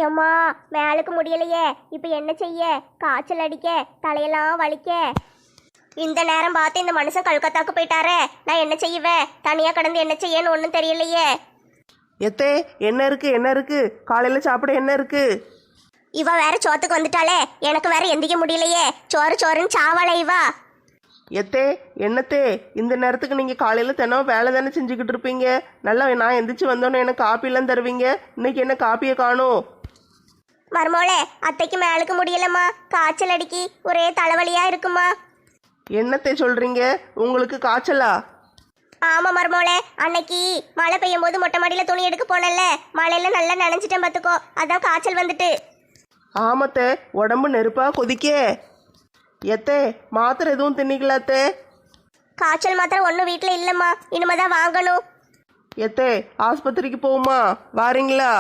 ஏம்மா மேலுக்கு முடியலையே, இப்போ என்ன செய்ய? காய்ச்சல் அடிக்க, தலையெல்லாம் வலிக்க. இந்த நேரம் பார்த்து இந்த மனுஷன் கல்கத்தாக்கு போயிட்டாரே, நான் என்ன செய்வேன்? தனியா கடந்து என்ன செய்யன்னு ஒன்றும் தெரியலையே. எத்தே என்ன இருக்கு என்ன இருக்கு? காலையில சாப்பிட என்ன இருக்கு? இவ வேற சோத்துக்கு வந்துட்டாளே, எனக்கு வேற எந்திக்க முடியலையே. சோறு சோறுன்னு சாவாளே இவா. எத்தே என்னத்தே இந்த நேரத்துக்கு நீங்க காலையில தினம் வேலை தானே செஞ்சுக்கிட்டு இருப்பீங்க. நல்லா நான் எந்திரிச்சு வந்தோன்னே எனக்கு காப்பிலாம் தருவீங்க. இன்னைக்கு என்ன காப்பியை காணும்? மருமோளே, அத்தைக்கு மேலுக்கு முடியலம்மா, காய்ச்சல் அடிக்கி, ஒரே தலைவலியா இருக்குமா. என்னத்தே சொல்றீங்க? உங்களுக்கு காய்ச்சலா? ஆமா மருமோளே, அன்னைக்கு மழை பெய்யும் போது மொட்டை மாடியில துணி எடுக்க போனல, மழையில நல்லா நனைஞ்சிட்டேன் பார்த்துக்கோ, அதான் காய்ச்சல் வந்துட்டு. ஆமத்தே, உடம்பு நெருப்பா கொதிக்கே. எத்தே மாத்திரை எதுவும் தின்னிக்கலாத்தே? காய்ச்சல் மாத்திரம் ஒன்றும் வீட்டில் இல்லைம்மா, இனிமேதான் வாங்கணும். எத்தே ஆஸ்பத்திரிக்கு போகுமா? வாரீங்களா?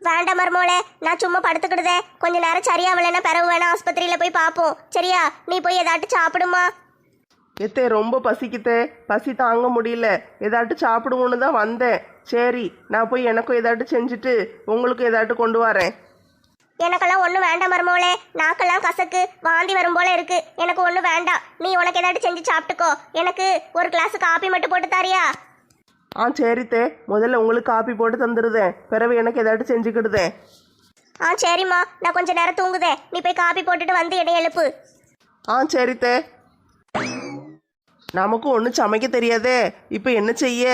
வேண்டாம் மருமோளே, நான் சும்மா படுத்துக்கிடுதே, கொஞ்ச நேரம் சரியாவலைன்னா பிறகு வேணா ஆஸ்பத்திரியில போய் பார்ப்போம். சரியா? நீ போய் ஏதாட்டு சாப்பிடுமா. எத்தே ரொம்ப பசிக்குத்தே, பசி தாங்க முடியல, ஏதாட்டு சாப்பிடுவோன்னு தான் வந்தேன். சரி நான் போய் எனக்கும் ஏதாட்டு செஞ்சுட்டு உங்களுக்கு ஏதாட்டு கொண்டு வரேன். எனக்கெல்லாம் ஒன்றும் வேண்டாம் மருமோளே, நாக்கெல்லாம் கசக்கு, வாந்தி வரும் போல இருக்கு, எனக்கு ஒன்றும் வேண்டாம். நீ உனக்கு ஏதாட்டு செஞ்சு சாப்பிட்டுக்கோ, எனக்கு ஒரு கிளாஸ் காப்பி மட்டும் போட்டு தாரியா? சரித்தே, முதல்ல உங்களுக்கு காப்பி போட்டு தந்துடுதேன், பிறகு எனக்கு ஏதாட்டு செஞ்சுக்கிடுதேன். சரிம்மா, நான் கொஞ்ச நேரம் தூங்குதேன், நீ போய் காப்பி போட்டுட்டு வந்து என்னை எழுப்பு. சரித்தே. நமக்கு ஒன்றும் சமைக்க தெரியாதே, இப்போ என்ன செய்ய?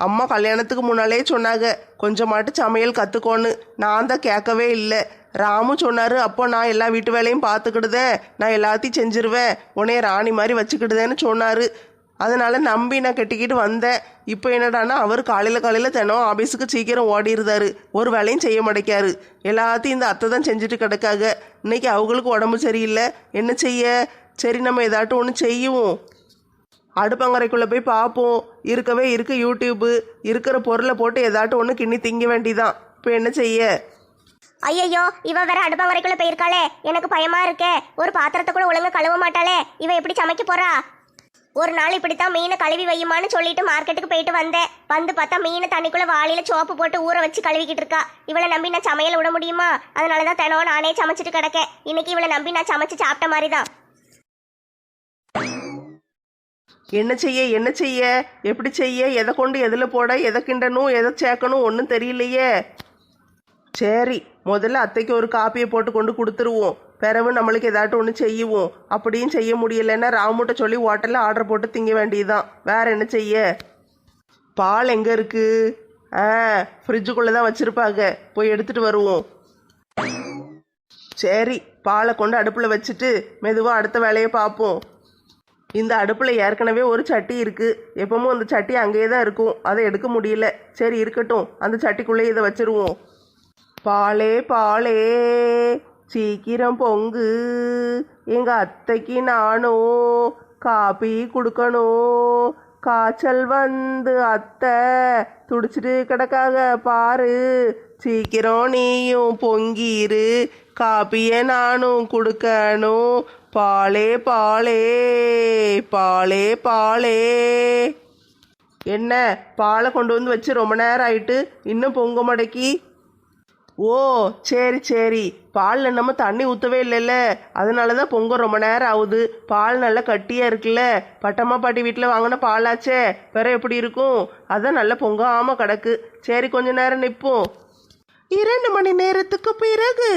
அம்மா கல்யாணத்துக்கு முன்னாலே சொன்னாங்க கொஞ்சமாட்டு சமையல் கற்றுக்கோன்னு. நான் தான் கேட்கவே இல்லை. ராமு சொன்னார், அப்போ நான் எல்லா வீட்டு வேலையும் பார்த்துக்கிடுதேன், நான் எல்லாத்தையும் செஞ்சிருவேன், உன்னைய ராணி மாதிரி வச்சுக்கிடுதேன்னு சொன்னார். அதனால் நம்பி நான் கட்டிக்கிட்டு வந்தேன். இப்போ என்னடானா அவர் காலையில் தினம் ஆஃபீஸுக்கு சீக்கிரம் ஓடிடுதாரு, ஒரு வேலையும் செய்ய மாட்டேக்காரு. எல்லாத்தையும் இந்த அத்தை தான் செஞ்சுட்டு கிடக்காங்க. இன்னைக்கு அவங்களுக்கு உடம்பு சரியில்லை, என்ன செய்ய? சரி நம்ம ஏதாட்டும் ஒன்று செய்யுவோம். அடுப்பங்கரைக்குள்ளே போய் பார்ப்போம். இருக்கவே இருக்கு யூடியூப்பு, இருக்கிற பொருளை போட்டு ஏதாட்டும் ஒன்று கிண்ணி திங்க வேண்டிதான். இப்போ என்ன செய்ய? ஐயோ, இவ வேற அடுப்பங்கரைக்குள்ள போயிருக்காளே, எனக்கு பயமா இருக்கே. ஒரு பாத்திரத்தை கூட ஒழுங்கா கழுவ மாட்டாளே, இவ எப்படி சமைக்க போறா? ஒரு நாள் இப்படித்தான் மீனை கழுவி வையுமான்னு சொல்லிட்டு மார்க்கெட்டுக்கு போயிட்டு வந்தேன். வந்து பார்த்தா மீனை தண்ணிக்குள்ள வாளியில சோப்பு போட்டு ஊற வச்சு கழுவிக்கிட்டு இருக்கா. இவளை நம்பி நான் சமையல் விட முடியுமா? அதனாலதான் தினம் நானே சமைச்சிட்டு கிடக்கேன். இன்னைக்கு இவளை நம்பி நான் சமைச்சு சாப்பிட்ட மாதிரி தான். என்ன செய்ய என்ன செய்ய? எப்படி செய்ய? எதை கொண்டு எதில் போட, எதை கிண்டணும், எதை சேர்க்கணும், ஒன்றும் தெரியலையே. சரி முதல்ல அத்தைக்கு ஒரு காப்பியை போட்டு கொண்டு கொடுத்துருவோம், பிறகு நம்மளுக்கு ஏதாட்டும் ஒன்று செய்யுவோம். அப்படியும் செய்ய முடியலைன்னா ராமுட்ட சொல்லி ஹோட்டலில் ஆர்டர் போட்டு திங்க வேண்டியதுதான். வேற என்ன செய்ய? பால் எங்கே இருக்கு? ஃப்ரிட்ஜுக்குள்ளே தான் வச்சுருப்பாங்க, போய் எடுத்துகிட்டு வருவோம். சரி பாலை கொண்டு அடுப்பில் வச்சுட்டு மெதுவாக அடுத்த வேலையை பார்ப்போம். இந்த அடுப்பில் ஏற்கனவே ஒரு சட்டி இருக்குது, எப்பவும் அந்த சட்டி அங்கேயே தான் இருக்கும், அதை எடுக்க முடியல. சரி இருக்கட்டும், அந்த சட்டிக்குள்ளே இதை வச்சிருவோம். பாலே பாலே சீக்கிரம் பொங்கு, எங்கள் அத்தைக்கு நானும் காப்பி கொடுக்கணும். காய்ச்சல் வந்து அத்தை துடிச்சிட்டு கிடக்காக பாரு, சீக்கிரம் நீயும் பொங்கிரு, காப்பியை நானும் கொடுக்கணும். பாலே பாலே பாலே பாலே. என்ன பாலை கொண்டு வந்து வச்சு ரொம்ப நேரம் ஆயிட்டு இன்னும் பொங்க மடக்கி? ஓ சரி சரி, பாலில் நம்ம தண்ணி ஊற்றவே இல்லைல்ல, அதனால தான் பொங்க ரொம்ப நேரம் ஆகுது. பால் நல்லா கட்டியாக இருக்குல்ல, பட்டம்மா பாட்டி வீட்டில் வாங்கின பாலாச்சே, பிற எப்படி இருக்கும்? அதான் நல்லா பொங்காமல் கிடக்கு. சரி கொஞ்ச நேரம் நிற்போம். 2 மணி நேரத்துக்கு பிறகு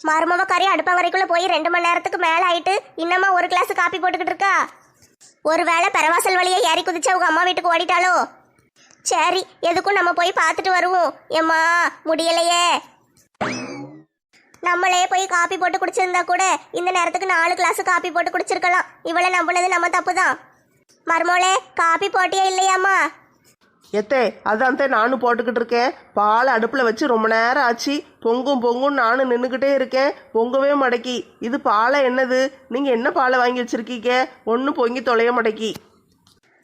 மருமவ கறி அடுப்பங்கரைக்குள்ள போய் 2 மணி நேரத்துக்கு மேல ஆயிட்டு இன்னமா ஒரு கிளாஸ் காப்பி போட்டுக்கிட்டு இருக்கா. ஒருவேளை பெறவாசல் வழியே ஏறி குதிச்சு அவங்க அம்மா வீட்டுக்கு ஓடிட்டாலோ? சரி எதுக்கும் நம்ம போய் பார்த்துட்டு வருவோம். ஏம்மா முடியலையே. நம்மளே போய் காப்பி போட்டு குடிச்சிருந்தா கூட இந்த நேரத்துக்கு 4 கிளாஸ் காப்பி போட்டு குடிச்சிருக்கலாம். இவளை நம்பினது நம்ம தப்பு தான். மருமோளே காப்பி போட்டியே இல்லையாம்மா? எத்தே அதான் நானும் போட்டுக்கிட்டு இருக்கேன். பால் அடுப்பில் வச்சு ரொம்ப நேரம் ஆச்சு, பொங்கும் பொங்கும் நானும் நின்றுக்கிட்டே இருக்கேன், பொங்கவே மடக்கி. இது பாலை என்னது? நீங்கள் என்ன பாலை வாங்கி வச்சுருக்கீங்க? ஒன்றும் பொங்கி தொலைய மடக்கி.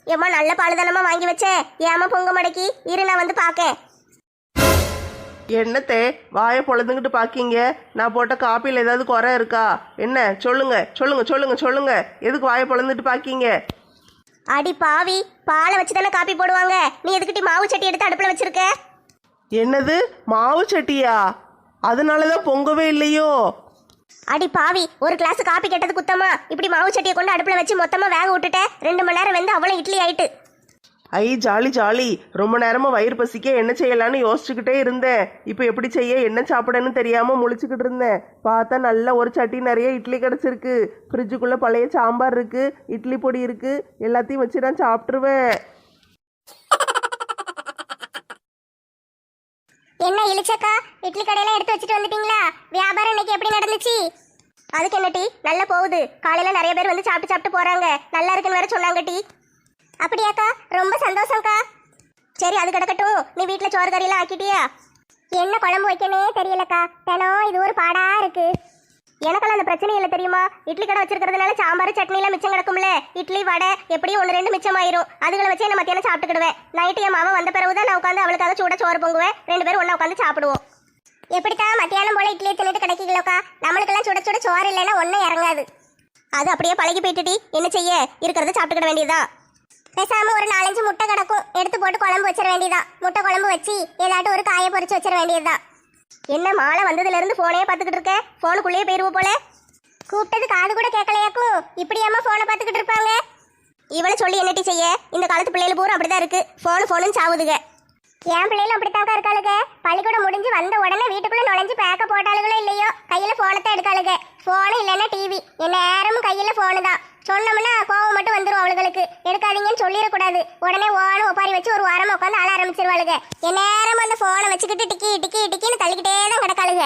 ஏம்மா நல்ல பால் தானம்மா வாங்கி வச்சேன், ஏமா பொங்க மடக்கி? இரு நான் வந்து பார்க்கேன். என்னத்தே வாயை பொழந்துக்கிட்டு பார்க்கீங்க? நான் போட்ட காப்பியில் ஏதாவது குறை இருக்கா என்ன? சொல்லுங்க சொல்லுங்க சொல்லுங்க சொல்லுங்க, எதுக்கு வாயை பொழந்துட்டு பார்க்கீங்க? அடி பாவி, பாலை வச்சு தானே காப்பி போடுவாங்க, நீ எதுக்கிட்டி மாவு சட்டி எடுத்து அடுப்புல வச்சிருக்க? என்னது மாவு சட்டியா? அதனாலதான் பொங்கவே இல்லையோ? அடி பாவி, ஒரு கிளாஸ் காப்பி கெட்டது குத்தமா? இப்படி மாவு சட்டியை கொண்டு அடுப்புல வச்சு மொத்தமா வேக விட்டுட்டேன். 2 மணி நேரம் வந்து அவ்வளவு இட்லி ஆயிட்டு. ஐ ஜாலி ஜாலி. ரொம்ப நேரமா வயிறு பசிக்க என்ன செய்யலான்னு யோசிச்சுக்கிட்டே இருந்தேன். இப்போ எப்படி செய்ய என்ன சாப்பிடன்னு தெரியாம முழிச்சுக்கிட்டு இருந்தேன். பார்த்தா நல்ல ஒரு சட்டி நிறைய இட்லி கிடச்சிருக்கு. ஃப்ரிட்ஜுக்குள்ள பழைய சாம்பார் இருக்கு, இட்லி பொடி இருக்கு. எல்லாத்தையும் வச்சு நான் சாப்பிட்டுருவேன். என்ன இளிச்சக்கா, இட்லி கடையில எடுத்து வச்சுட்டு வந்துட்டீங்களா? வியாபாரம் இன்னைக்கு எப்படி நடந்துச்சு? அதுக்கு என்ன டீ, நல்லா போகுது. காலையில நிறைய பேர் வந்து சாப்பிட்டு போறாங்க. நல்லா இருக்குன்னு வேற சொன்னாங்க டீ. அப்படியாக்கா, ரொம்ப சந்தோஷம்க்கா. சரி, அது கிடக்கட்டும். நீ வீட்டுல சோறு கறியெல்லாம் ஆக்கிட்டியா? என்ன குழம்பு வைக்கனே தெரியலக்கா. தினம் இது ஒரு பாடா இருக்கு. எனக்கெல்லாம் அந்த பிரச்சனை இல்லை தெரியுமா? இட்லி கடை வச்சிருக்கிறதுனால சாம்பார் சட்னி எல்லாம் மிச்சம் கிடக்கும்ல. இட்லி வடை எப்படியும் 1-2 மிச்சமாயிரும். அதுகளை வச்சு என்ன மத்தியானம் சாப்பிட்டுக்கிடுவேன். நைட்டு என் மாமா வந்த பிறகுதான் நான் உட்காந்து அவளுக்காக சூட சோறு பொங்குவேன். 2 பேரும் ஒண்ணா உட்காந்து சாப்பிடுவோம். எப்படித்தான் மத்தியானம் போல இட்லியை தின்னுட்டு கிடைக்கலக்கா? நம்மளுக்கெல்லாம் சுட சுட சோறு இல்லைன்னா ஒன்றும் இறங்காது. அது அப்படியே பழகி போயிட்டுடி. என்ன செய்ய, இருக்கிறத சாப்பிட்டுக்கிட வேண்டியதுதான். பேசாம ஒரு 4-5 முட்டை கிடக்கும், எடுத்து போட்டு குழம்பு வச்சிட வேண்டியதான். முட்டை குழம்பு வச்சு ஏதாட்டும் ஒரு காயை பொரிச்சு வச்சிட வேண்டியதுதான். என்ன மாலை வந்ததுல இருந்து போனே பார்த்துக்கிட்டு இருக்க? போனுக்குள்ளேயே போயிருவோம் போல. கூப்பிட்டது காது கூட கேட்கலையாக்கும். இப்படியாம போனை பார்த்துக்கிட்டு இருப்பாங்க? இவளை சொல்லி என்னட்டி செய்ய? இந்த காலத்து பிள்ளைகள் பூரா அப்படிதான் இருக்கு. போனுன்னு சாவுதுங்க. என் பிள்ளைகளும் அப்படித்தாக்கா இருக்காளுங்க. பள்ளிக்கூடம் முடிஞ்சு வந்த உடனே வீட்டுக்குள்ள நுழைஞ்சு பேக்க போட்டாளுகளோ இல்லையோ கையில போனத்தை எடுக்காளுங்க. போனு இல்லைன்னா டிவி, நேரமும் கையில போனு தான். சொன்னோம்னா கோவம் மட்டும் வந்துடும் அவளுகளுக்கு. எடுக்காதீங்கன்னு சொல்லிடக்கூடாது. உடனே ஓன ஒப்பாரி வச்சு ஒரு வாரம் உட்காந்து ஆள ஆரம்பிச்சிருவாளுங்க. நேரம் அந்த போனை வச்சுக்கிட்டு டிக்கி டிக்கி டிக்கின்னு தள்ளிக்கிட்டே தான் கிடக்காளுங்க.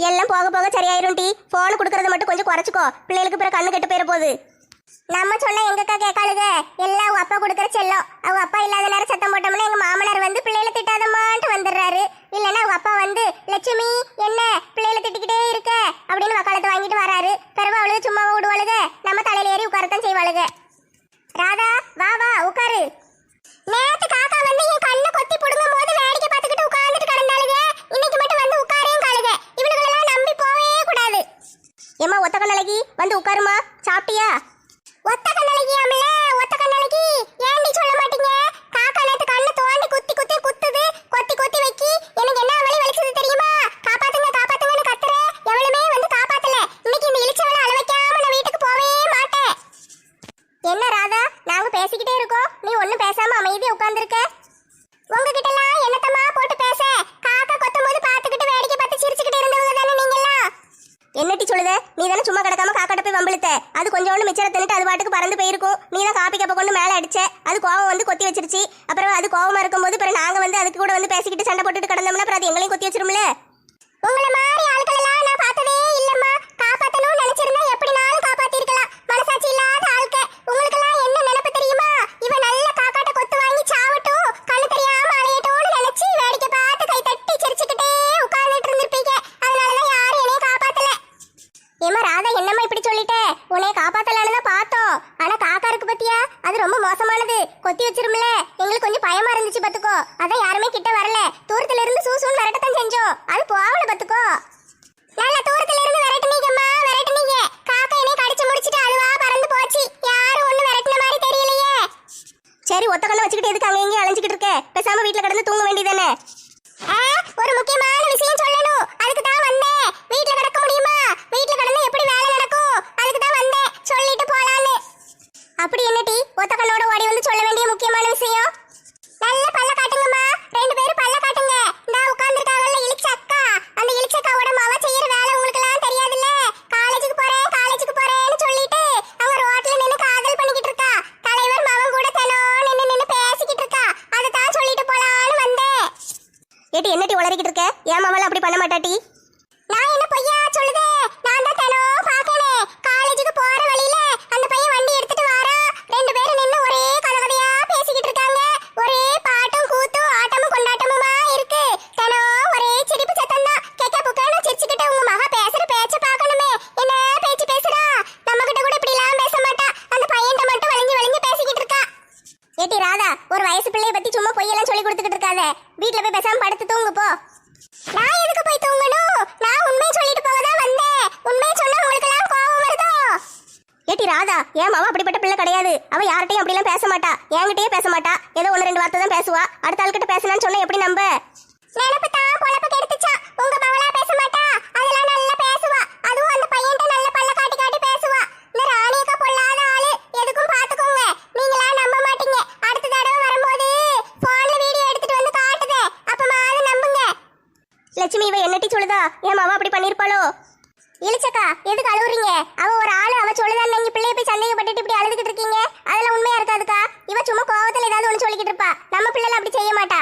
எல்லாம் போக போக சரியாயிரும் டி. போன் கொடுக்கறத மட்டும் கொஞ்சம் குறைச்சிக்கோ. பிள்ளைகளுக்கு பிற கண்ணு கெட்டு போயிட போகுது. நம்ம சொன்னா எங்கக்கா கேட்காளுங்க? எல்லாம் அவங்க அப்பா கொடுக்குற செல்லம். அவங்க அப்பா இல்லாத நேரம் சத்தம் போட்டோம்னா எங்க மாமனார் வந்து பிள்ளைகளை திட்டாதமான்ட்டு வந்துடுறாரு. இல்லைன்னா அவங்க அப்பா வந்து லட்சுமி என்ன பிள்ளைகளை திட்டிக்கிட்டே இருக்க அப்படின்னு வக்காலத்தை வாங்கிட்டு வராரு. பிறகு அவளுக்கு சும்மாவா விடுவாளுங்க? நம்ம தலையில ஏறி உட்காரத்தான் செய்வாளுங்க. ராதா வா வா உட்காரு. நேத்து காக்கா வந்து என் கண்ணை கொத்தி புடுங்கும் போது வேடிக்கை பார்த்துக்கிட்டு உட்கார்ந்துட்டு கிடந்தாளுங்க. இன்னைக்கு மட்டும் வந்து உட்காரேன் காளுங்க. இவளுகளெல்லாம் நம்பி போவே கூடாது. ஏமா ஒத்த கண்ணழகி வந்து உட்காருமா. சாப்பிட்டியா? ஒத்த கண்ணழகியாமல ஒத்த கண்ணழகி ஏன் நீ சொல்ல மாட்டீங்க? காக்கா நேத்து கண்ணை தோண்டி குத்தி குத்தி குத்துது. கொத்தி கொத்தி வைக்கி எனக்கு என்ன வலி வலிச்சது தெரியுமா? காப்பாத்துங்க காப்பாத்துங்கன்னு கத்துற. எவளுமே வந்து காப்பாத்தல. இன்னைக்கு இந்த இளிச்சவளை அழ வைக்காம நான் வீட்டுக்கு போவே மாட்டேன். என்ன ராதா, நாங்க பேசிக்கிட்டே இருக்கோம், நீ ஒண்ணும் பேசாம அமைதியா உட்கார்ந்துருக்க. உங்ககிட்ட எல்லாம் என்னத்தமா போட்டு பேச? காக்கா கொத்தும் போது பாத்துக்கிட்டு வேடிக்கை பார்த்து சிரிச்சுக்கிட்டு இருந்தவங்க தானே நீங்கெல்லாம். என்னட்டி சொல்லுத? நீ தானே சும்மா கிடக்காம காக்காட்ட போய் வம்பிழுத்த. அது கொஞ்சோண்டு மிச்சரை தின்னுட்டு அது பாட்டுக்கு பறந்து போயிருக்கும். நீ தான் காப்பி கப்ப கொண்டு மேலே அடிச்ச. அது கோவம் வந்து கொத்தி வச்சிருச்சு. அப்புறம் அது கோவமா இருக்கும்போது பிறகு நாங்க வந்து அதுக்கு கூட வந்து பேசிக்கிட்டு சண்டை போட்டுட்டு கிடந்தோம்னா அப்புறம் அது எங்களையும் கொத்தி வச்சிரும்ல. உங்களை மாதிரி ஆட்கள் எல்லாம் நான் பார்த்ததே இல்லம்மா. காப்பாத்தணும்னு நினைச்சிருந்தா எப்படினாலும் காப்பாத்திருக்கலாம். மனசாட்சி இல்லாத ஆட்க. உங்களுக்கெல்லாம் என்ன நினைப்பு தெரியுமா? இவ நல்ல காக்காட்ட கொத்து வாங்கி சாவட்டும், கண்ணு தெரியாம அலையட்டும்னு நினைச்சு வேடிக்கை பார்த்து கை தட்டி சிரிச்சுக்கிட்டே உட்கார்ந்துட்டு இருந்திருப்பீங்க. அதனாலதான் யாரும் என்னைய காப்பாத்தல. ஏமா ராதா, என்னம்மா இப்படி சொல்லிட்ட? உன்னைய காப்பாத்தலான்னு தான் பார்த்தோம். ஆனா காக்கா இருக்கு பத்தியா, அது ரொம்ப மோசமானது. கொத்தி வச்சிரும்ல. எங்களுக்கு கொஞ்சம் பயமா இருந்துச்சு பத்துக்கோ. அதான் யாருமே கிட்ட வரல. தூரத்துல இருந்து சூசூன்னு விரட்டத்தான் செஞ்சோம். அது போகல பத்துக்கோ. நல்ல தூரத்துல இருந்து விரட்டுனீங்கம்மா, விரட்டுனீங்க. காக்கா என்னைய கடிச்சு முடிச்சிட்டு அதுவா பறந்து போச்சு. யாரும் ஒண்ணு விரட்டின மாதிரி தெரியலையே. சரி, ஒத்த கண்ணை வச்சுக்கிட்டு எதுக்கு அங்க எங்கேயும் அலைஞ்சிக்கிட்டு இருக்க? பேசாம வீட்டுல கிடந்து தூங்க வேண்டியதானே? ஒரு முக்கியமான விஷயம் சொல்லணும், அதுக்கு தான் வந்தேன். வீட்டுல கிடக்க முடியுமா? வீட்டுல கிடந்து எப்படி வேலை நடக்கும்? அதுக்கு தான் வந்தேன், சொல்லிட்டு போலான்னு. அப்படி என்னடி ஒத்த கண்ணோட ஓடி வந்து சொல்ல வேண்டிய முக்கியமான விஷயம்? நல்ல பல்ல காட்டுங்கம்மா. 2 பேரும் பல்ல காட்டுங்க. நான் உட்கார்ந்துருக்காங்கல்ல இளிச்ச அக்கா, அந்த இளிச்ச அக்காவோட மாவ செய்யற வேலை உங்களுக்கு எல்லாம் தெரியாதுல்ல. காலேஜுக்கு போறேன்னு சொல்லிட்டு அவங்க ரோட்ல நின்னு காதல் பண்ணிக்கிட்டு இருக்கா. தலைவர் மாவன் கூட தினம் நின்னு பேசிக்கிட்டு இருக்கா. அதை தான் சொல்லிட்டு போலான்னு வந்தேன். ஏட்டி என்னட்டி உளறிக்கிட்டு இருக்க? ஏன் மாவள அப்படி பண்ண மாட்டாட்டி? நான் என்ன பொய்யா சொல்லுதே? நான் தான் தினம் பாக்கனே. காலேஜுக்கு போற வழியில அந்த பையன் வண்டி எடுத்துட்டு வாரா. 2 பேரும் நின்னு ஒரே கலகதையா பேசிக்கிட்டு இருக்காங்க. ஒரே பாட்டும் கூத்தும் ஆட்டமும் கொண்டாட்டமுமா இருக்கு. தினம் ஒரே சிரிப்பு சத்தம் தான். கெக்க புக்கன்னு சிரிச்சுக்கிட்டு உங்க மகா பேசுற பேச்ச பாக்கணுமே. என்ன பேச்சு பேசுறா? நம்ம கிட்ட கூட இப்படி எல்லாம் பேச மாட்டா. அந்த பையன்ட்ட மட்டும் வளைஞ்சு பேசிக்கிட்டு இருக்கா. ஏட்டி ராதா, ஒரு வயசு பிள்ளைய பத்தி சும்மா பொய்யெல்லாம் சொல்லி கொடுத்துக்கிட்டு இருக்காத. வீட்டுல போய் பேசாம படுத்து தூங்கு போ. நான் எதுக்கு போய் தூங்கணும்? நான் உண்மையை சொல்லிட்டு போக தான் வந்தேன். உண்மையை சொன்னா உங்களுக்கு எல்லாம் கோவம் வருதோ? ஏட்டி ராதா, என் மாமா அப்படிப்பட்ட பிள்ளை கிடையாது. அவ யார்கிட்டயும் அப்படிலாம் பேச மாட்டா. என்கிட்டயே பேச மாட்டா. ஏதோ 1-2 வார்த்தை தான் பேசுவா. அடுத்த ஆள்கிட்ட பேசலான்னு சொன்னா எப்படி நம்ப? நினைப்பு தான் பொழப்பு கெடுத்துச்சா. உங்க மவளா பேச லட்சுமி இவ என்னட்டி சொல்லுதா? என் மாவா அப்படி பண்ணிருப்பாளோ? இளிச்சக்கா எதுக்கு அழுவுறீங்க? அவ ஒரு ஆளு, அவ சொல்லுதான் நீங்க பிள்ளைய போய் சந்தேகப்பட்டுட்டு இப்படி அழுதுகிட்டு இருக்கீங்க. அதெல்லாம் உண்மையா இருக்காதுக்கா. இவ சும்மா கோவத்துல ஏதாவது ஒண்ணு சொல்லிக்கிட்டு இருப்பா. நம்ம பிள்ளைல அப்படி செய்ய மாட்டா.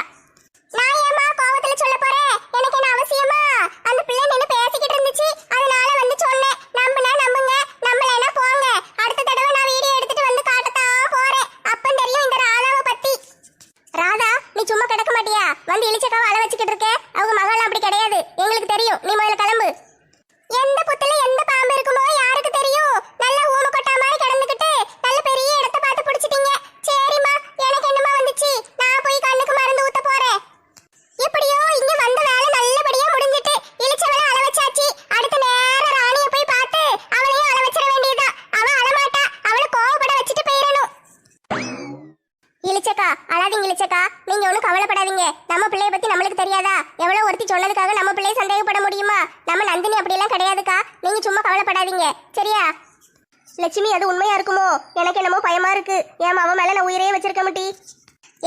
நான் ஏமா கோவத்துல சொல்ல போறேன்? எனக்கு என்ன அவசியமா? அந்த பிள்ளை நின்னு பேசிக்கிட்டு இருந்துச்சு, அதனால வந்து சொன்னேன். நம்புனா நம்புங்க, நம்பலனா போங்க. அடுத்த தடவை நான் வீடியோ எடுத்துட்டு வந்து காட்டத்தான் போறேன். அப்ப தெரியும் இந்த ராதாவை பத்தி. ராதா, நீ சும்மா கிடக்க மாட்டியா? வந்து இளிச்சக்காவை அழ வச்சுக்கிட்டு இருக்க. அவங்க மகள் அப்படி கிடையாது, எங்களுக்கு தெரியும். நீ முதல்ல கிளம்பு. எந்த புத்துல எந்த பாம்பு இருக்குமோ யாருக்கு தெரியும்? நல்ல ஊம கொட்டா மாதிரி கிடந்துக்கிட்டு நல்ல பெரிய இடத்த பார்த்து பிடிச்சிட்டீங்க. சரிம்மா, எனக்கு என்னமா வந்துச்சு? நான் போய் கண்ணுக்கு மருந்து ஊத்த போறேன். எப்படியோ இங்க வந்த வேலை நல்லபடியா முடிஞ்சிட்டு இளிச்சவளை அழ வச்சாச்சு. அடுத்த நேர ராணிய போய் பார்த்து அவளையும் அழ வச்சிட வேண்டியதுதான். அவ அழமாட்டா, அவளை கோவப்பட வச்சுட்டு போயிடணும். இளிச்சக்கா அழாதீங்க. இளிச்சக்கா நீங்க ஒன்றும் கவலைப்படாதீங்க. நம்ம பிள்ளைய பத்தி நம்மளுக்கு தெரியாதா? எவ்வளவு ஒருத்தி சொன்னதுக்காக நம்ம பிள்ளைய சந்தேகப்பட முடியுமா? நம்ம நந்தினி அப்படியெல்லாம் கிடையாதுக்கா. நீங்க சும்மா கவலைப்படாதீங்க, சரியா? லட்சுமி அது உண்மையா இருக்குமோ? எனக்கு என்னமோ பயமா இருக்கு. என் மாவ மேல நான் உயிரையே வச்சிருக்க மாட்டி.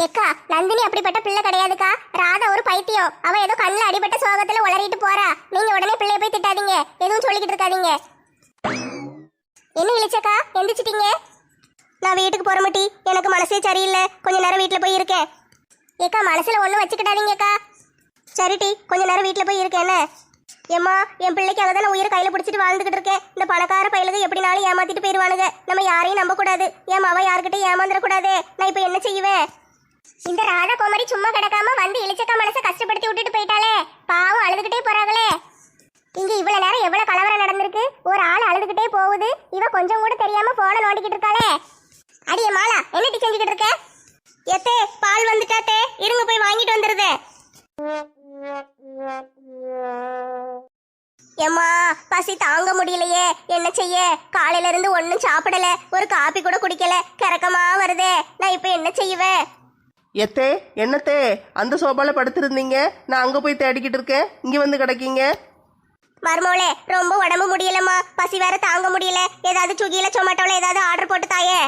ஏக்கா நந்தினி அப்படிப்பட்ட பிள்ளை கிடையாதுக்கா. ராதா ஒரு பைத்தியம். அவ ஏதோ கண்ணில் அடிபட்ட சோகத்துல உளறிட்டு போறா. நீங்க உடனே பிள்ளைய போய் திட்டாதீங்க, எதுவும் சொல்லிக்கிட்டு இருக்காதீங்க. என்ன இளிச்சக்கா எந்திரிச்சிட்டீங்க? நான் வீட்டுக்கு போற மாட்டி. எனக்கு மனசே சரியில்லை. கொஞ்ச நேரம் வீட்டுல போய் இருக்கேன். ஏக்கா மனசுல ஒண்ணும் வச்சுக்கிட்டாதீங்கக்கா. சரிட்டி, கொஞ்ச நேரம் வீட்டுல போய் இருக்கேன். என்ன ஏம்மா, என் பிள்ளைக்காக தான் நான் உயிரை கையில பிடிச்சிட்டு வாழ்ந்துகிட்டு இருக்கேன். இந்த பணக்கார பயிலுக்கு எப்படினாலும் ஏமாத்திட்டு போயிருவானுங்க. நம்ம யாரையும் நம்ப கூடாது. என் மாவா யாருக்கிட்ட ஏமாந்துடக்கூடாது. நான் இப்ப என்ன செய்வேன்? இந்த ராதா கோமரி சும்மா கிடக்காம வந்து இளிச்சக்கா மனசை கஷ்டப்படுத்தி விட்டுட்டு போயிட்டாலே. பாவம் அழுதுகிட்டே போறாங்களே. இங்க இவ்வளவு நேரம் எவ்வளவு கலவரம் நடந்திருக்கு. ஒரு ஆள் அழுதுகிட்டே போகுது. இவ கொஞ்சம் கூட தெரியாம போன நோண்டிக்கிட்டு இருக்காளே. அடியே மாலா, என்னடி செஞ்சுக்கிட்டு இருக்க? எத்தே பால் வந்துட்டாத்தே, இருங்க போய் வாங்கிட்டு வந்துருதே. ஏம்மா பசி தாங்க முடியலையே, என்ன செய்ய? காலையில இருந்து ஒன்னும் சாப்பிடல, ஒரு காப்பி கூட குடிக்கல, கிறக்கமா வருதே. நான் இப்ப என்ன செய்வேன்? எத்தே என்னத்தே அந்த சோபால படுத்திருந்தீங்க, நான் அங்க போய் தேடிக்கிட்டு இருக்கேன். இங்க வந்து கிடக்கீங்க. மருமோளே ரொம்ப உடம்பு முடியலம்மா, பசி வேற தாங்க முடியல. ஏதாவது சுகியில சொமாட்டோல ஏதாவது ஆர்டர் போட்டு தாயே.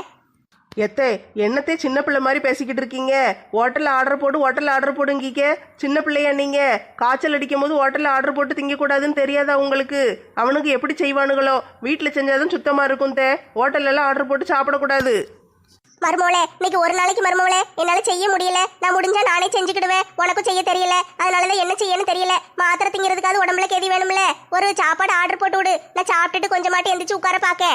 எத்தே என்னத்தே சின்ன பிள்ளை மாதிரி பேசிக்கிட்டு இருக்கீங்க? ஹோட்டலில் ஆர்டர் போடு, ஹோட்டலில் ஆர்டர் போடுங்கீங்க. சின்ன பிள்ளையா நீங்க? காய்ச்சல் அடிக்கும் போது ஹோட்டலில் ஆர்டர் போட்டு திங்கக்கூடாதுன்னு தெரியாதா உங்களுக்கு? அவனுக்கு எப்படி செய்வானுங்களோ? வீட்டில் செஞ்சாதான் சுத்தமாக இருக்கும் தே. ஹோட்டல்லாம் ஆர்டர் போட்டு சாப்பிடக்கூடாது. மருமோளே இன்னைக்கு ஒரு நாளைக்கு மருமோளே என்னால செய்ய முடியல. நான் முடிஞ்சா நானே செஞ்சுக்கிடுவேன். உனக்கும் செய்ய தெரியல, அதனாலதான் என்ன செய்யன்னு தெரியல. மாத்திரை திங்கிறதுக்காவது உடம்புல கேதி வேணும்ல. ஒரு சாப்பாடு ஆர்டர் போட்டு விடு, நான் சாப்பிட்டுட்டு கொஞ்சமாட்டி எந்திரிச்சு உட்கார பாக்க.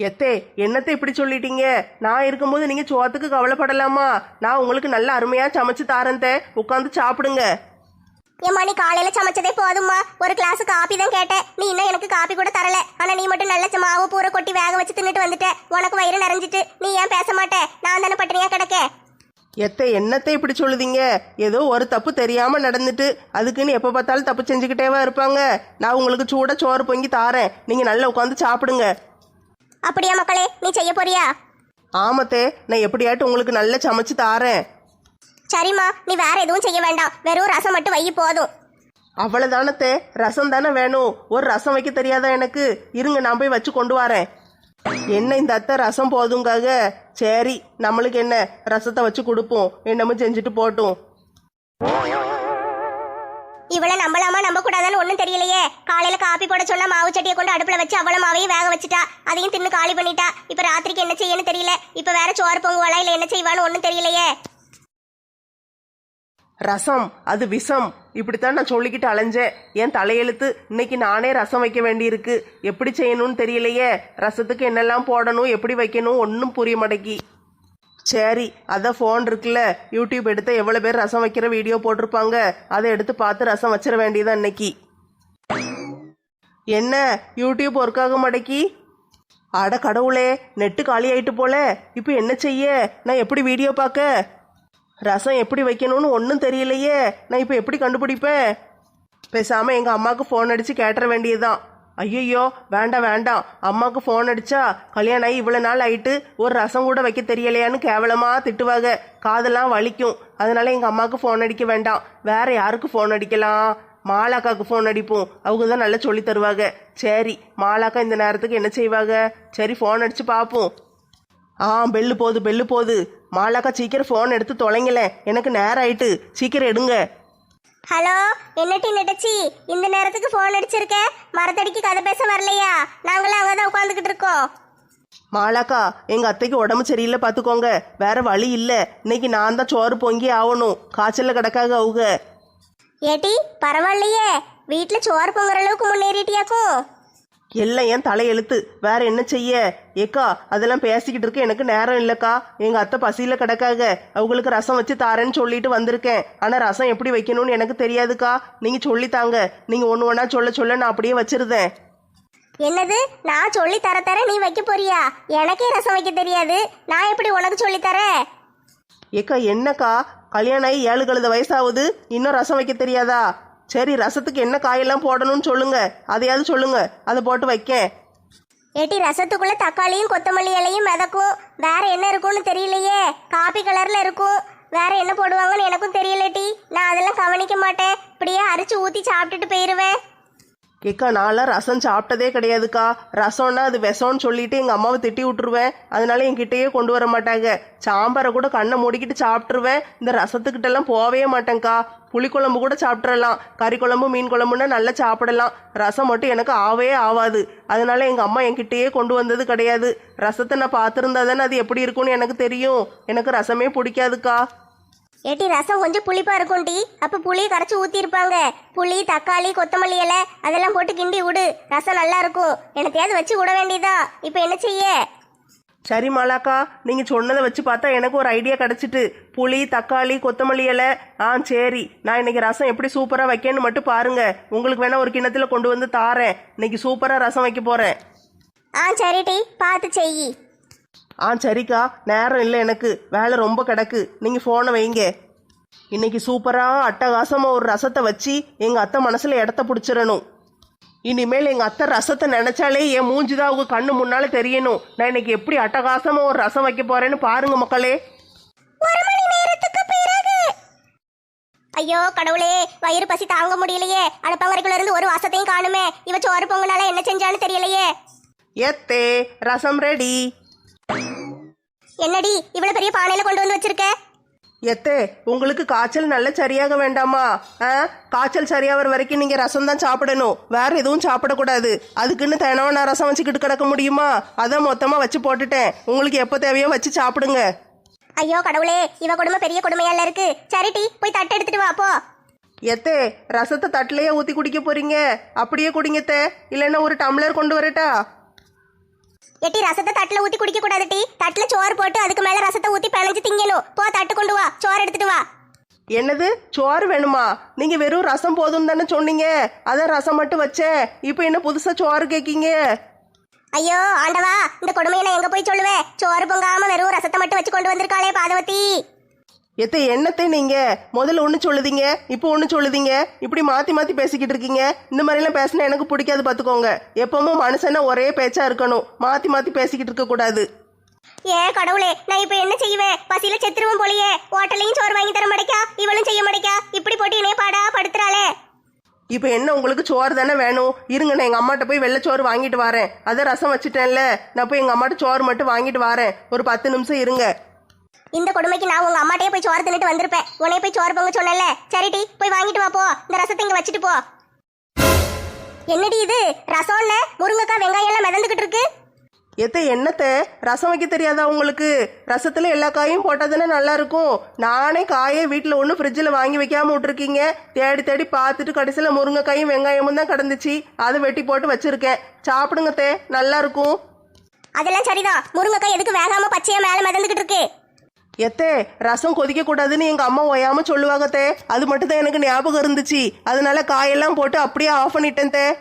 எத்தே என்னத்தை இப்படி சொல்லிட்டீங்க? நான் இருக்கும்போது நீங்க சோத்துக்கு கவலைப்படலாமா? நான் உங்களுக்கு நல்ல அருமையா சமைச்சு தாரேன் தே, உட்காந்து சாப்பிடுங்க. ஏம்மா நீ காலையில சமைச்சதே போதும்மா. ஒரு கிளாஸ் காப்பி தான் கேட்டேன், நீ இன்னும் எனக்கு காப்பி கூட தரல. ஆனா நீ மட்டும் நல்ல மாவு பூரை கொட்டி வேக வச்சு தின்னுட்டு வந்துட்ட. உனக்கு வயிறு நிறைஞ்சிட்டு நீ ஏன் பேச மாட்டே? நான் தானே பட்டினியா கிடக்க. எத்தை என்னத்தை இப்படி சொல்லுதீங்க? ஏதோ ஒரு தப்பு தெரியாம நடந்துட்டு அதுக்குன்னு எப்ப பார்த்தாலும் தப்பு செஞ்சுக்கிட்டேவா இருப்பாங்க? நான் உங்களுக்கு சூட சோறு பொங்கி தாரேன், நீங்க நல்லா உட்காந்து சாப்பிடுங்க. அப்படியா மக்களே, நீ செய்ய போறியா? ஆமத்தே, நான் எப்படியாட்டும் உங்களுக்கு நல்லா சமைச்சு தாரேன். சரிம்மா, நீ வேற எதுவும் செய்ய வேண்டாம், வெறும் ரசம் மட்டும் வை போதும். அவ்வளவுதானத்தே, ரசம் தானே வேணும். ஒரு ரசம் வைக்க தெரியாதா எனக்கு? இருங்க நான் போய் வச்சு கொண்டு வரேன். என்ன இந்த அத்தை ரசம் போதுங்காக? சரி நம்மளுக்கு என்ன, ரசத்தை வச்சு கொடுப்போம், என்னமோ செஞ்சுட்டு போட்டும். இவளை நம்பலாமா நம்ப கூடாதான்னு ஒன்றும் தெரியலையே. காலையில காப்பி போட சொன்னா மாவு சட்டியை கொண்டு அடுப்புல வச்சு அவ்வளவு மாவையும் வேக வச்சுட்டா, அதையும் தின்னு காலி பண்ணிட்டா. இப்ப ராத்திரிக்கு என்ன செய்யன்னு தெரியல. இப்ப வேற சோறு பொங்குவாளா இல்ல என்ன செய்வான்னு ஒன்றும் தெரியலையே. ரசம் அது விஷம், இப்படித்தான் நான் சொல்லிக்கிட்டு அலைஞ்சேன். என் தலையெழுத்து, இன்னைக்கு நானே ரசம் வைக்க வேண்டியிருக்கு. எப்படி செய்யணும்னு தெரியலையே. ரசத்துக்கு என்னெல்லாம் போடணும், எப்படி வைக்கணும் ஒன்றும் புரிய மாட்டேங்கி. சரி அதான் ஃபோன் இருக்குல்ல, யூடியூப் எடுத்து எவ்வளோ பேர் ரசம் வைக்கிற வீடியோ போட்டிருப்பாங்க, அதை எடுத்து பார்த்து ரசம் வச்சிட வேண்டியதான் இன்னைக்கு. என்ன யூடியூப் ஒர்க் ஆக மாட்டேக்கி? அட கடவுளே, நெட்டு காலி ஆயிட்டு போல. இப்போ என்ன செய்ய? நான் எப்படி வீடியோ பார்க்க? ரசம் எப்படி வைக்கணும்னு ஒன்றும் தெரியலையே. நான் இப்போ எப்படி கண்டுபிடிப்பேன்? பேசாமல் எங்கள் அம்மாவுக்கு ஃபோன் அடித்து கேட்டுற வேண்டியதுதான். ஐயோ வேண்டாம் வேண்டாம், அம்மாவுக்கு ஃபோன் அடித்தா கல்யாணம் ஆகி இவ்வளோ நாள் ஆயிட்டு ஒரு ரசம் கூட வைக்க தெரியலையான்னு கேவலமாக திட்டுவாங்க, காதெல்லாம் வலிக்கும். அதனால எங்கள் அம்மாவுக்கு ஃபோன் அடிக்க வேண்டாம். வேற யாருக்கு ஃபோன் அடிக்கலாம்? மாலாக்காவுக்கு ஃபோன் அடிப்போம், அவங்க தான் நல்லா சொல்லி தருவாங்க. சரி மாலாக்கா இந்த நேரத்துக்கு என்ன செய்வாங்க? சரி ஃபோன் அடித்து பார்ப்போம். பெல்லு போகுது பெல்லு போகுது. மாலாக்கா சீக்கிரம் ஃபோன் எடுத்து தொலைங்களேன், எனக்கு நேரம் ஆயிட்டு, சீக்கிரம் எடுங்க. ஹலோ, என்னட்டி நெட்டச்சி இந்த நேரத்துக்கு ஃபோன் அடிச்சிருக்க? மரத்தடிக்கு கதை பேச வரலையா? நாங்களும் அங்கதான் உட்காந்துக்கிட்டு இருக்கோம். மாலாக்கா, எங்க அத்தைக்கு உடம்பு சரியில்லை பார்த்துக்கோங்க. வேற வழி இல்லை. இன்னைக்கு நான் தான் சோறு பொங்கி ஆகணும். காய்ச்சல்ல கிடக்காக அவங்க. ஏட்டி பரவாயில்லையே, வீட்டுல சோறு பொங்குற அளவுக்கு முன்னேறிட்டியாக்கும். எல்லாம் என் தலையெழுத்து. வேற என்ன செய்ய? ஏக்கா, அதெல்லாம் பேசிக்கிட்டு இருக்க எனக்கு நேரம் இல்லைக்கா. எங்க அத்தை பசியில கிடக்காக. அவங்களுக்கு ரசம் வச்சு தாரேன்னு சொல்லிட்டு வந்திருக்கேன். ஆனா ரசம் எப்படி வைக்கணும்னு எனக்கு தெரியாதுக்கா. நீங்க சொல்லித்தாங்க. நீங்க ஒன்று ஒன்றா சொல்ல நான் அப்படியே வச்சிருந்தேன். என்னது? நான் சொல்லி தர நீ வைக்க போறியா? எனக்கே ரசம் வைக்க தெரியாது, நான் எப்படி உனக்கு சொல்லி தரேன்? ஏக்கா என்னக்கா, கல்யாணம் ஆகி 7 கழுத வயசாகுது, இன்னும் ரசம் வைக்க தெரியாதா? சரி, ரசத்துக்கு என்ன காயெல்லாம் போடணும்னு சொல்லுங்க. அதையாவது சொல்லுங்க, அதை போட்டு வைக்கேன். ஏட்டி ரசத்துக்குள்ள தக்காளியும் கொத்தமல்லி இலையும் மிதக்கும். வேற என்ன இருக்கும்னு தெரியலையே. காபி கலர்ல இருக்கும். வேற என்ன போடுவாங்கன்னு எனக்கும் தெரியலட்டி. நான் அதெல்லாம் கவனிக்க மாட்டேன். இப்படியே அரிச்சு ஊத்தி சாப்பிட்டுட்டு போயிருவேன். ஏக்கா, நான்லாம் ரசம் சாப்பிட்டதே கிடையாதுக்கா. ரசம்னா அது விஷம்னு சொல்லிட்டு எங்கள் அம்மாவை திட்டி விட்டுருவேன். அதனால என்கிட்டயே கொண்டு வர மாட்டாங்க. சாம்பாரை கூட கண்ணை மூடிக்கிட்டு சாப்பிட்ருவேன். இந்த ரசத்துக்கிட்டெல்லாம் போகவே மாட்டேங்க்கா. புளிக்குழம்பு கூட சாப்பிட்றலாம். கறி குழம்பு மீன் குழம்புன்னா நல்லா சாப்பிடலாம். ரசம் மட்டும் எனக்கு ஆவே ஆகாது. அதனால எங்கள் அம்மா என்கிட்டயே கொண்டு வந்தது கிடையாது. ரசத்தை நான் பார்த்துருந்தா தானே அது எப்படி இருக்கும்னு எனக்கு தெரியும். எனக்கு ரசமே பிடிக்காதுக்கா. ஏட்டி ரசம் கொஞ்சம் புளிப்பா இருக்கும் டி. அப்ப புளியை கரைச்சி ஊத்தி இருப்பாங்க. புளி தக்காளி கொத்தமல்லி இலை அதெல்லாம் போட்டு கிண்டி விடு, ரசம் நல்லா இருக்கும். எனத்தையாவது வச்சு விட வேண்டியதா. இப்ப என்ன செய்ய? சரி மாலாக்கா, நீங்கள் சொன்னதை வச்சு பார்த்தா எனக்கு ஒரு ஐடியா கிடச்சிட்டு. புளி தக்காளி கொத்தமல்லி இலை. சரி, நான் இன்னைக்கு ரசம் எப்படி சூப்பராக வைக்கேன்னு மட்டும் பாருங்க. உங்களுக்கு வேணா ஒரு கிண்ணத்தில் கொண்டு வந்து தாரேன். இன்னைக்கு சூப்பராக ரசம் வைக்க போகிறேன். சரி டி, பார்த்து செய். சரிக்கா, நேரம் இல்லை எனக்கு. வேலை ரொம்ப கிடக்கு. நீங்கள் ஃபோனை வைங்க. இன்னைக்கு சூப்பராக அட்டகாசமாக ஒரு ரசத்தை வச்சு எங்கள் அத்தை மனசில் இடத்த பிடிச்சிடணும். இனிமேல் எங்கள் அத்தை ரசத்தை நினச்சாலே என் மூஞ்சிதான் அவங்க கண்ணு முன்னால் தெரியணும். நான் இன்னைக்கு எப்படி அட்டகாசமாக ஒரு ரசம் வைக்க போகிறேன்னு பாருங்க மக்களே. 1 மணி நேரத்துக்கு பிறகு. ஐயோ கடவுளே, வயிறு பசி தாங்க முடியலையே. அடுப்பங்கரைக்குள்ள இருந்து ஒரு வாசத்தையும் காணுமே. இவ சோறு பொங்கனால என்ன செஞ்சான்னு தெரியலையே. ஏத்தே, ரசம் ரெடி. என்னடி இவ்வளவு பெரிய பானையில கொண்டு வந்து வச்சிருக்க? எத்தே, உங்களுக்கு காய்ச்சல் நல்ல சரியாக வேண்டாமா? காய்ச்சல் சரியாகிற வரைக்கும் நீங்கள் ரசம் தான் சாப்பிடணும். வேற எதுவும் சாப்பிடக்கூடாது. அதுக்குன்னு தினமும் நான் ரசம் வச்சுக்கிட்டு கிடக்க முடியுமா? அதான் மொத்தமாக வச்சு போட்டுட்டேன். உங்களுக்கு எப்போ தேவையோ வச்சு சாப்பிடுங்க. ஐயோ கடவுளே, இவ கொடுமை பெரிய கொடுமையால இருக்கு. சரிடி, போய் தட்டு எடுத்துட்டு வா போ. எத்தே, ரசத்தை தட்டிலேயே ஊற்றி குடிக்க போறீங்க? அப்படியே குடிங்கத்தே, இல்லைன்னா ஒரு டம்ளர் கொண்டு வரட்டா? எட்டி ரசத்தை தட்டுல ஊத்தி குடிக்க கூடாது டி. தட்டுல சோறு போட்டு அதுக்கு மேல ரசத்தை ஊத்தி பிணைஞ்சு திங்கணும். போ தட்டு கொண்டு வா, சோறு எடுத்துட்டு வா. என்னது, சோறு வேணுமா? நீங்க வெறும் ரசம் போதும் தானே சொன்னீங்க. அதான் ரசம் மட்டும் வச்சேன். இப்போ என்ன புதுசா சோறு கேக்கீங்க? ஐயோ ஆண்டவா, இந்த கொடுமையை நான் எங்க போய் சொல்லுவேன்? சோறு பொங்காம வெறும் ரசத்தை மட்டும் வச்சு கொண்டு வந்திருக்காளே பாதவதி. எத்த என்னத்தை நீங்க முதல்ல ஒன்று சொல்லுதீங்க, இப்போ ஒன்று சொல்லுதீங்க. இப்படி மாற்றி மாற்றி பேசிக்கிட்டு இருக்கீங்க. இந்த மாதிரிலாம் பேசினா எனக்கு பிடிக்காது பார்த்துக்கோங்க. எப்பவும் மனுஷனா ஒரே பேச்சா இருக்கணும். மாற்றி மாற்றி பேசிக்கிட்டு இருக்கக்கூடாது. கடவுளே, நான் இப்போ என்ன செய்வேன்? பசியில செத்துருவோம் போலியே. ஹோட்டலையும் சோறு வாங்கி தர மாட்டேக்கா, இவளும் செய்ய மாட்டேக்கா. இப்படி போட்டு இணைய பாடா படுத்துறாளே. இப்போ என்ன உங்களுக்கு சோறு தானே வேணும்? இருங்க, நான் எங்கள் அம்மாட்ட போய் வெள்ளைச்சோறு வாங்கிட்டு வரேன். அதை ரசம் வச்சுட்டேன்ல, நான் போய் எங்கள் அம்மாட்ட சோறு மட்டும் வாங்கிட்டு வரேன். ஒரு 10 நிமிஷம் இருங்க. இந்த கொடுமைக்கு நான் உங்க அம்மாட்டையே போய் சோறு தின்னுட்டு வந்திருப்பேன். உன்னைய போய் சோறு பொங்க சொன்னல. சரிடி, போய் வாங்கிட்டு வா போ. இந்த ரசத்தை இங்க வச்சுட்டு போ. என்னடி இது ரசம்னு முருங்கைக்காய் வெங்காயம் எல்லாம் மிதந்துகிட்டு இருக்கு. என்னத்தை ரசம் வைக்க தெரியாதா உங்களுக்கு? ரசத்துல எல்லா காயும் போட்டால் தானே நல்லா இருக்கும். நானே காயை வீட்டில் ஒன்று ஃப்ரிட்ஜில் வாங்கி வைக்காம விட்டுருக்கீங்க. தேடி தேடி பார்த்துட்டு கடைசியில் முருங்கைக்காயும் வெங்காயமும் தான் கிடந்துச்சு. அதை வெட்டி போட்டு வச்சிருக்கேன். சாப்பிடுங்கத்தே, நல்லா இருக்கும். அதெல்லாம் சரிதான். முருங்கைக்காய் எதுக்கு வேகாம பச்சையா மேல மிதந்துகிட்டு இருக்கு? ரசம் கொதிக்க கூடாதுன்னு எங்க அம்மா ஓயாம சொல்லுவாங்கத்தே. அது மட்டும் தான் எனக்கு ஞாபகம் இருந்துச்சு. அதனால காயெல்லாம் போட்டு அப்படியே ஆஃப் பண்ணிட்டேன்.